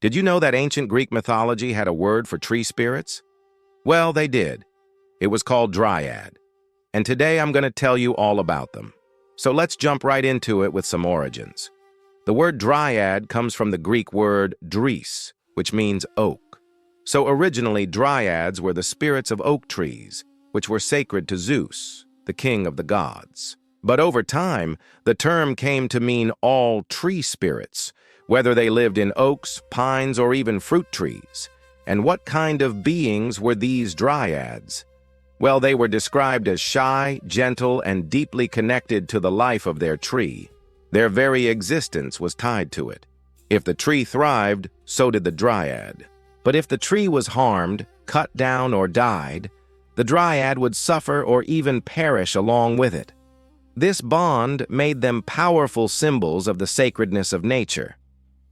Did you know that ancient Greek mythology had a word for tree spirits? Well, they did. It was called Dryad. And today I'm going to tell you all about them. So let's jump right into it with some origins. The word Dryad comes from the Greek word drys, which means oak. So originally, Dryads were the spirits of oak trees, which were sacred to Zeus, the king of the gods. But over time, the term came to mean all tree spirits, whether they lived in oaks, pines, or even fruit trees. And what kind of beings were these Dryads? Well, they were described as shy, gentle, and deeply connected to the life of their tree. Their very existence was tied to it. If the tree thrived, so did the Dryad. But if the tree was harmed, cut down, or died, the Dryad would suffer or even perish along with it. This bond made them powerful symbols of the sacredness of nature.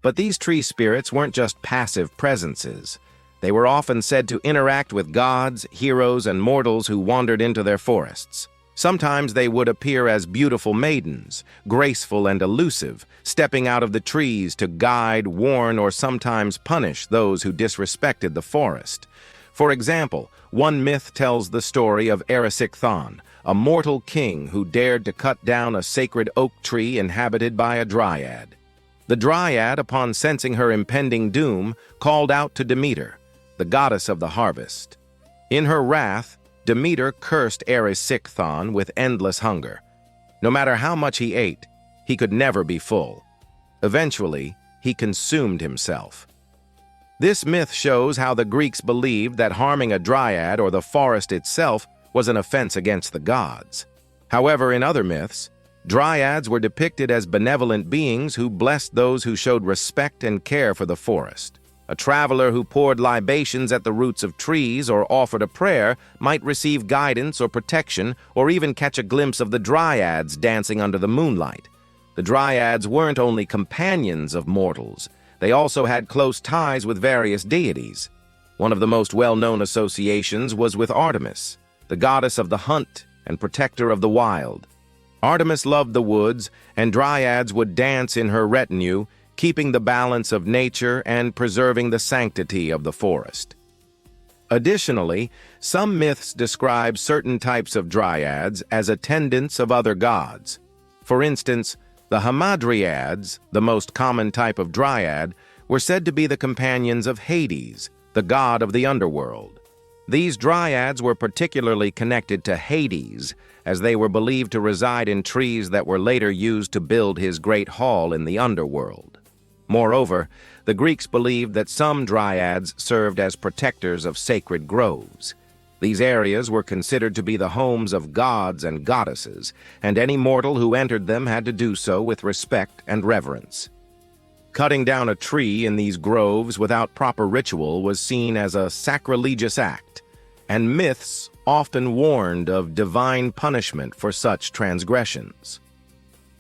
But these tree spirits weren't just passive presences. They were often said to interact with gods, heroes, and mortals who wandered into their forests. Sometimes they would appear as beautiful maidens, graceful and elusive, stepping out of the trees to guide, warn, or sometimes punish those who disrespected the forest. For example, one myth tells the story of Thor, a mortal king who dared to cut down a sacred oak tree inhabited by a Dryad. The Dryad, upon sensing her impending doom, called out to Demeter, the goddess of the harvest. In her wrath, Demeter cursed Thor with endless hunger. No matter how much he ate, he could never be full. Eventually, he consumed himself. This myth shows how the Greeks believed that harming a Dryad or the forest itself was an offense against the gods. However, in other myths, Dryads were depicted as benevolent beings who blessed those who showed respect and care for the forest. A traveler who poured libations at the roots of trees or offered a prayer might receive guidance or protection, or even catch a glimpse of the Dryads dancing under the moonlight. The Dryads weren't only companions of mortals, they also had close ties with various deities. One of the most well-known associations was with Artemis, the goddess of the hunt and protector of the wild. Artemis loved the woods, and Dryads would dance in her retinue, keeping the balance of nature and preserving the sanctity of the forest. Additionally, some myths describe certain types of Dryads as attendants of other gods. For instance, the Hamadryads, the most common type of Dryad, were said to be the companions of Hades, the god of the underworld. These Dryads were particularly connected to Hades, as they were believed to reside in trees that were later used to build his great hall in the underworld. Moreover, the Greeks believed that some Dryads served as protectors of sacred groves. These areas were considered to be the homes of gods and goddesses, and any mortal who entered them had to do so with respect and reverence. Cutting down a tree in these groves without proper ritual was seen as a sacrilegious act, and myths often warned of divine punishment for such transgressions.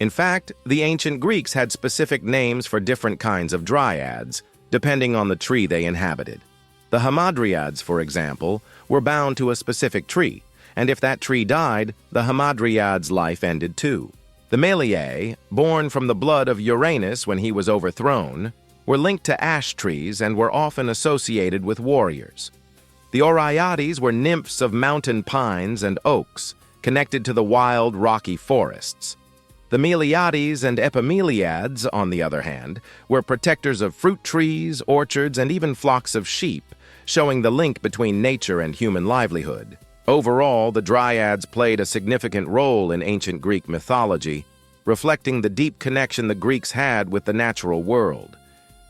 In fact, the ancient Greeks had specific names for different kinds of Dryads, depending on the tree they inhabited. The Hamadryads, for example, were bound to a specific tree, and if that tree died, the Hamadryad's life ended too. The Meliae, born from the blood of Uranus when he was overthrown, were linked to ash trees and were often associated with warriors. The Oreiades were nymphs of mountain pines and oaks, connected to the wild, rocky forests. The Meliades and Epimeliads, on the other hand, were protectors of fruit trees, orchards, and even flocks of sheep, showing the link between nature and human livelihood. Overall, the Dryads played a significant role in ancient Greek mythology, reflecting the deep connection the Greeks had with the natural world.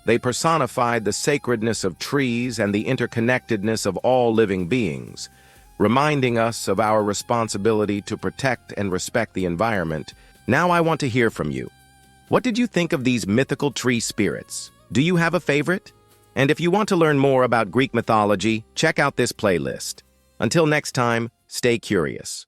They personified the sacredness of trees and the interconnectedness of all living beings, reminding us of our responsibility to protect and respect the environment. Now I want to hear from you. What did you think of these mythical tree spirits? Do you have a favorite? And if you want to learn more about Greek mythology, check out this playlist. Until next time, stay curious.